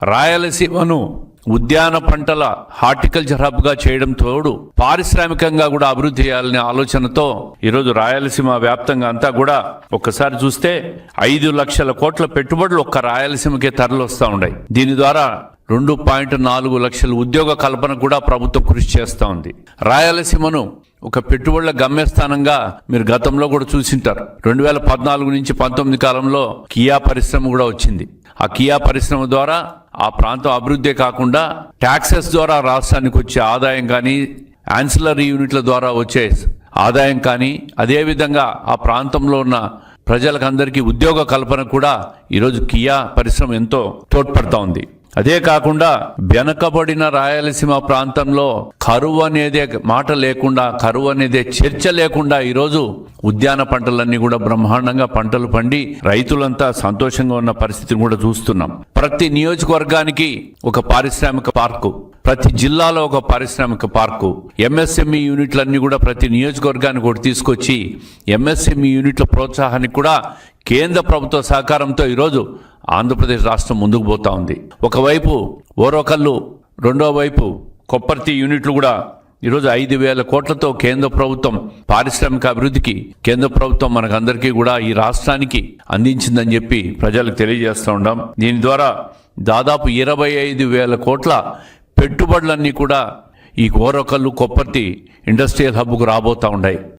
రాయలసీమను ఉద్యాన పంటల హార్టికల్చర్ హబ్గా చేయడం తోడు పారిశ్రామికంగా కూడా అభివృద్ధి చేయాలనే ఆలోచనతో ఈరోజు రాయలసీమ వ్యాప్తంగా అంతా కూడా ఒక్కసారి చూస్తే 5 లక్షల కోట్ల పెట్టుబడులు ఒక్క రాయలసీమకే తరలి వస్తూ ఉన్నాయి. దీని ద్వారా 2.4 లక్షల ఉద్యోగ కల్పన కూడా ప్రభుత్వం కృషి చేస్తూ ఉంది. రాయలసీమను ఒక పెట్టుబడుల గమ్యస్థానంగా మీరు గతంలో కూడా చూసింటారు. 2014 నుంచి 19 కాలంలో కియా పరిశ్రమ కూడా వచ్చింది. ఆ కియా పరిశ్రమ ద్వారా ఆ ప్రాంతం అభివృద్ధి కాకుండా ట్యాక్సెస్ ద్వారా రాష్ట్రానికి వచ్చే ఆదాయం కానీ, యాన్సిలరీ యూనిట్ల ద్వారా వచ్చే ఆదాయం కానీ, అదేవిధంగా ఆ ప్రాంతంలో ఉన్న ప్రజలకందరికీ ఉద్యోగ కల్పన కూడా ఈరోజు కియా పరిశ్రమ ఎంతో తోడ్పడతా ఉంది. అదే కాకుండా వెనకబడిన రాయలసీమ ప్రాంతంలో కరువు అనేదే మాట లేకుండా, కరువు అనేదే చర్చ లేకుండా ఈరోజు ఉద్యాన పంటలన్నీ కూడా బ్రహ్మాండంగా పంటలు పండి రైతులంతా సంతోషంగా ఉన్న పరిస్థితిని కూడా చూస్తున్నాం. ప్రతి నియోజకవర్గానికి ఒక పారిశ్రామిక పార్కు, ప్రతి జిల్లాలో ఒక పారిశ్రామిక పార్కు, ఎంఎస్ఎంఈ యూనిట్లన్నీ కూడా ప్రతి నియోజకవర్గానికి ఒకటి తీసుకొచ్చి ఎంఎస్ఎంఈ యూనిట్ల ప్రోత్సాహానికి కూడా కేంద్ర ప్రభుత్వ సహకారంతో ఈరోజు ఆంధ్రప్రదేశ్ రాష్ట్రం ముందుకు పోతా ఉంది. ఒకవైపు ఓరకల్లు, రెండో వైపు కొప్పర్తి యూనిట్లు కూడా ఈరోజు 5,000 కోట్లతో కేంద్ర ప్రభుత్వం పారిశ్రామిక అభివృద్ధికి కేంద్ర ప్రభుత్వం మనకందరికీ కూడా ఈ రాష్ట్రానికి అందించిందని చెప్పి ప్రజలకు తెలియజేస్తూ ఉన్నాం. దీని ద్వారా దాదాపు 25,000 కోట్ల పెట్టుబడులన్నీ కూడా ఈ ఓరకల్లు కొప్పర్తి ఇండస్ట్రియల్ హబ్కు రాబోతూ ఉన్నాయి.